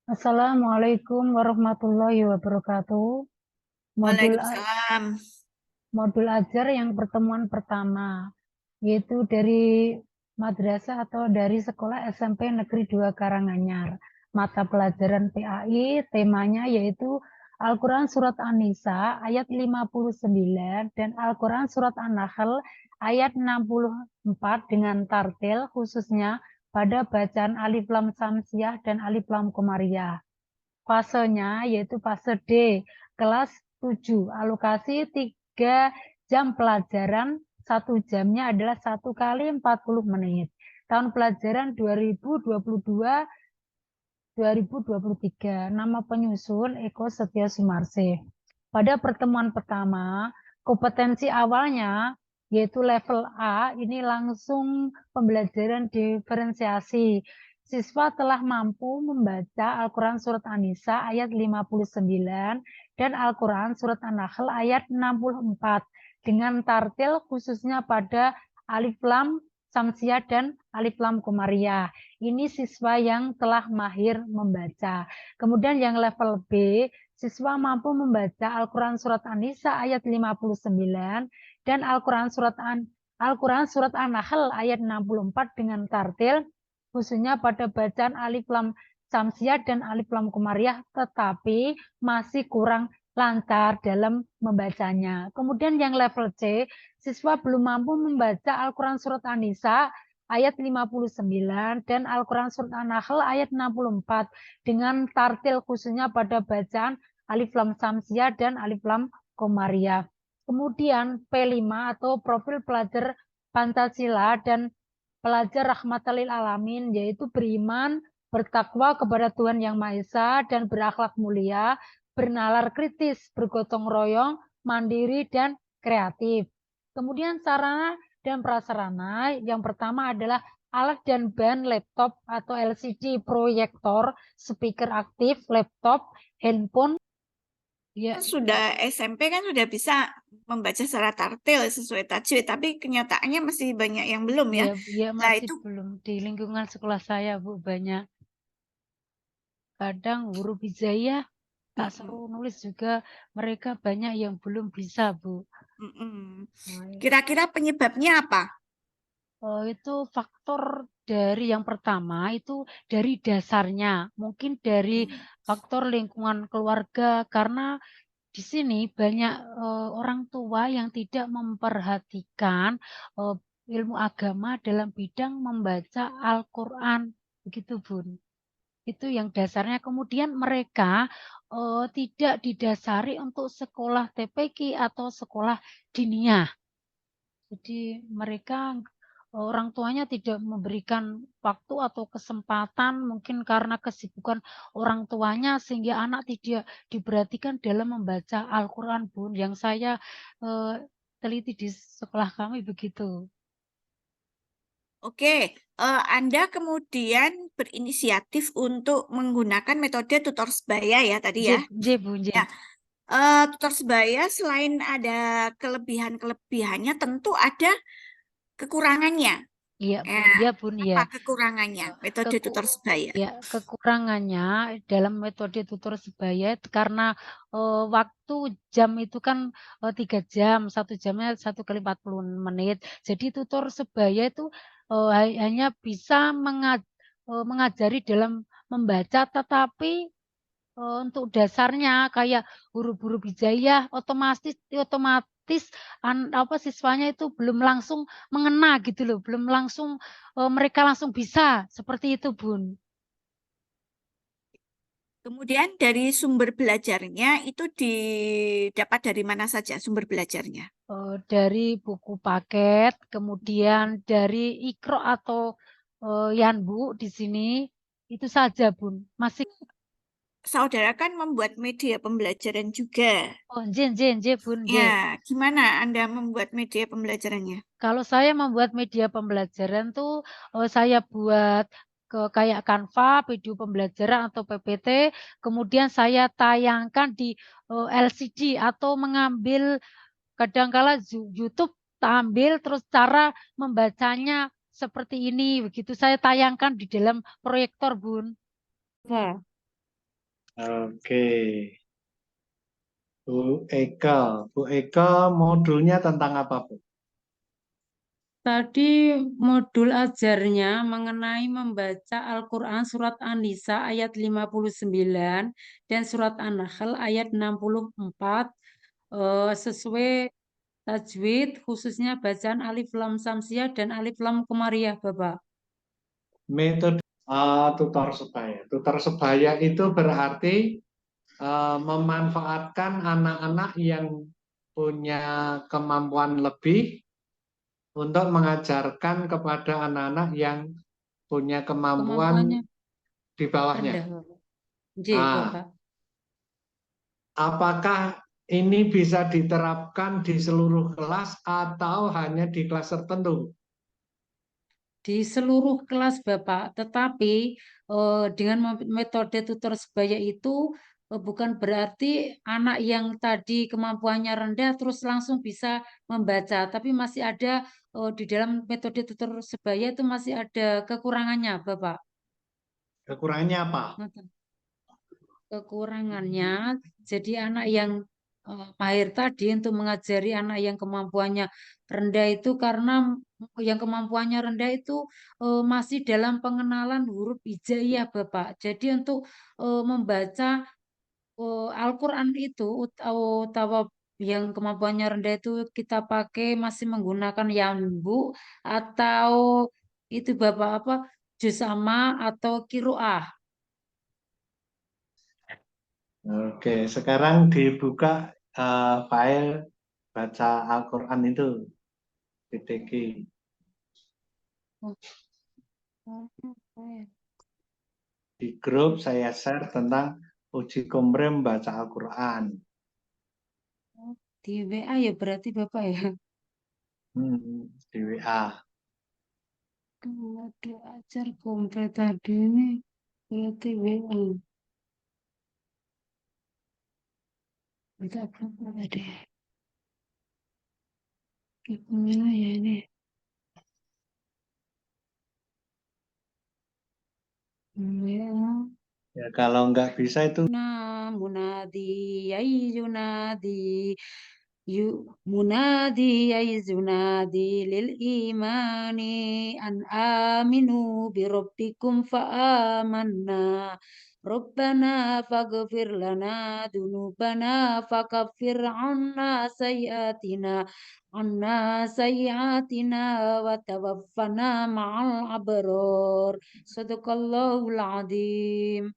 Assalamualaikum warahmatullahi wabarakatuh. Modul Waalaikumsalam. modul ajar yang pertemuan pertama, yaitu dari madrasah atau dari sekolah SMP Negeri 2 Karanganyar. Mata pelajaran PAI, temanya yaitu Al-Quran Surat An-Nisa ayat 59 dan Al-Quran Surat An-Nahl ayat 64 dengan tartil khususnya pada bacaan Alif Lam Samsiah dan Alif Lam Komariah. Fasenya yaitu fase D, kelas 7. Alokasi 3 jam pelajaran, 1 jamnya adalah 1 kali 40 menit. Tahun pelajaran 2022-2023. Nama penyusun Eko Setia Sumarse. Pada pertemuan pertama, kompetensi awalnya yaitu level A, ini langsung pembelajaran diferensiasi. Siswa telah mampu membaca Al-Quran Surat An-Nisa ayat 59 dan Al-Quran Surat An-Nahl ayat 64 dengan tartil khususnya pada Alif Lam Samsiah dan Alif Lam Komariah. Ini siswa yang telah mahir membaca. Kemudian yang level B, siswa mampu membaca Al-Quran Surat An-Nisa ayat 59 dan Al-Quran Surat An-Nahl ayat 64 dengan tartil khususnya pada bacaan Alif Lam Samsiah dan Alif Lam Komariah, tetapi masih kurang lancar dalam membacanya. Kemudian yang level C, siswa belum mampu membaca Al-Quran Surat An-Nisa ayat 59 dan Al-Quran Surat An-Nahl ayat 64 dengan tartil khususnya pada bacaan Alif Lam Samsiah dan Alif Lam Komariah. Kemudian P5 atau profil pelajar Pancasila dan pelajar rahmatan lil alamin, yaitu beriman, bertakwa kepada Tuhan Yang Maha Esa dan berakhlak mulia, bernalar kritis, bergotong royong, mandiri dan kreatif. Kemudian sarana dan prasarana yang pertama adalah alat dan bahan laptop atau LCD, proyektor, speaker aktif, laptop, handphone. Ya, Kan sudah SMP kan sudah bisa membaca secara tartil sesuai tajwid, tapi kenyataannya masih banyak yang belum ya. ya, ya Nah, masih itu belum di lingkungan sekolah saya, Bu, banyak. Kadang huruf hijaiyah tak mm-mm, suruh nulis juga mereka banyak yang belum bisa, Bu. mm-mm. Nah, Kira-kira penyebabnya apa? itu faktor dari yang pertama itu dari dasarnya, mungkin dari Hmm. faktor lingkungan keluarga karena di sini banyak orang tua yang tidak memperhatikan eh, ilmu agama dalam bidang membaca Al-Quran, begitu Bun. Itu yang dasarnya. Kemudian mereka tidak didasari untuk sekolah TPQ atau sekolah diniyah. Jadi mereka orang tuanya tidak memberikan waktu atau kesempatan mungkin karena kesibukan orang tuanya sehingga anak tidak diperhatikan dalam membaca Al-Quran, Bun. Yang saya eh, teliti di sekolah kami begitu. Oke, Anda kemudian berinisiatif untuk menggunakan metode tutor sebaya ya tadi J, ya. J, Bun, Ya, J. tutor sebaya selain ada kelebihan-kelebihannya, tentu ada kekurangannya. Iya, Bun. Eh, Iya, Bun, ya. apa kekurangannya metode Keku tutor sebaya? Ya, kekurangannya dalam metode tutor sebaya karena waktu jam itu kan 3 jam, 1 jamnya 1 kali 40 menit. Jadi tutor sebaya itu hanya bisa mengajari dalam membaca, tetapi untuk dasarnya kayak huruf-huruf hijaiyah otomatis otomatis apa siswanya itu belum langsung mengena gitu loh, belum langsung mereka langsung bisa seperti itu, Bun. Kemudian dari sumber belajarnya itu didapat dari mana saja sumber belajarnya? Dari buku paket, kemudian dari Ikro atau Yanbu di sini itu saja, Bun. Masih Saudara kan membuat media pembelajaran juga. Jen, Jen, Jen, Bun, Ya, Jen. gimana Anda membuat media pembelajarannya? Kalau saya membuat media pembelajaran tuh saya buat kayak Canva, video pembelajaran atau PPT, kemudian saya tayangkan di LCD atau mengambil kadangkala YouTube, ambil terus cara membacanya seperti ini, begitu saya tayangkan di dalam proyektor, Bun. Oke. Oke. Bu Eka modulnya tentang apa, Bu? Tadi modul ajarnya mengenai membaca Al-Quran surat An-Nisa ayat 59 dan surat An-Nahl ayat 64 sesuai tajwid khususnya bacaan Alif Lam Samsiah dan Alif Lam Komariah, Bapak. Metode tutor sebaya. Tutor sebaya itu berarti memanfaatkan anak-anak yang punya kemampuan lebih untuk mengajarkan kepada anak-anak yang punya kemampuan Kemampuannya di bawahnya. rendah, Bapak. J, Nah, Bapak. apakah ini bisa diterapkan di seluruh kelas atau hanya di kelas tertentu? Di seluruh kelas Bapak, tetapi dengan metode tutor sebaya itu bukan berarti anak yang tadi kemampuannya rendah terus langsung bisa membaca, tapi masih ada di dalam metode tutor sebaya itu masih ada kekurangannya, Bapak. Kekurangannya apa? Ngoten. Kekurangannya, jadi anak yang mahir tadi untuk mengajari anak yang kemampuannya rendah itu karena yang kemampuannya rendah itu masih dalam pengenalan huruf hijaiyah, Bapak. Jadi untuk membaca Al-Quran itu utawa yang kemampuannya rendah itu kita pakai masih menggunakan yambu atau itu Bapak apa juz amma atau kiroah. Oke, sekarang dibuka file baca Al-Quran itu, PTG. Di grup saya share tentang uji kompreh baca Al-Quran. Di WA ya berarti Bapak ya. Di WA. Kalau diajar komplit tadi ini berarti WA. Kita berapa tadi? Gimana ya ini? WA. Ya, kalau nggak bisa itu Munadi ay yunadi munadi ay yunadi lil imani an aminu bi rabbikum fa amanna Rabbana faghfir lana dunubana fakaffir anna sayyatina wa tawaffana ma'al abror. Sadaqallahul adzim.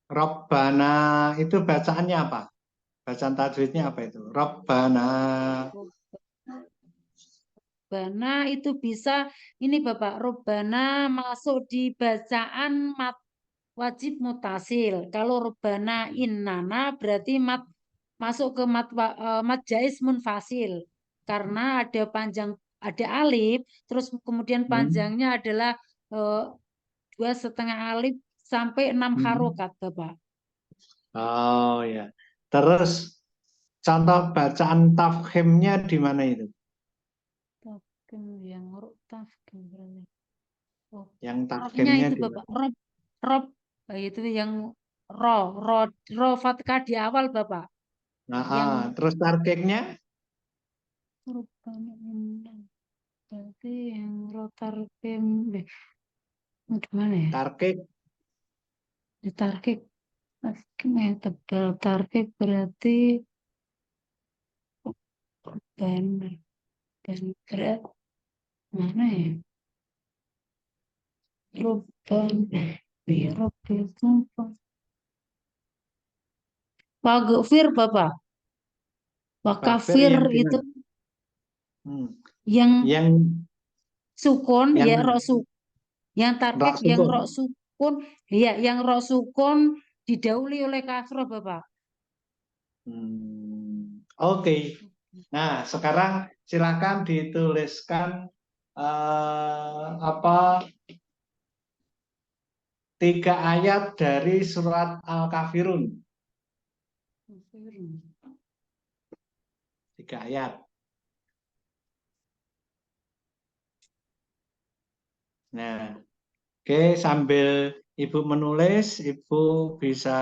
Robbana itu bacaannya apa? Bacaan tajwidnya apa itu? Robbana. Robbana itu bisa ini Bapak Robbana masuk di bacaan wajib mutasil. Kalau Robbana innana berarti masuk ke mat jais munfasil karena ada panjang ada alif terus kemudian panjangnya adalah eh, 2,5 alif sampai 6 harokat Bapak. Oh ya. Terus contoh bacaan tafkhimnya di mana itu? Tafkim yang tafkim berarti. Oh, Yang robnya tafkhimnya itu di Bapak, mana? rob itu yang ro, ro, ro fatkah di awal Bapak. Nah, Yang terus targetnya? rupanya berarti yang ro tarkim, gimana ya? Target Di tarkik, yang tebal tarkik berarti benar, berat mana ya? Ruban, birok itu Wagfir Bapak. Fakfir Wakafir yang di itu mana? Hmm. yang Yang sukun yang ya yang tarkik rak yang sukun. rok sukun ya yang rok sukun didahului oleh kasroh Bapak. Oke. Nah, sekarang silakan dituliskan apa 3 ayat dari surat Al-Kafirun. 3 ayat. Nah, oke, sambil Ibu menulis, Ibu bisa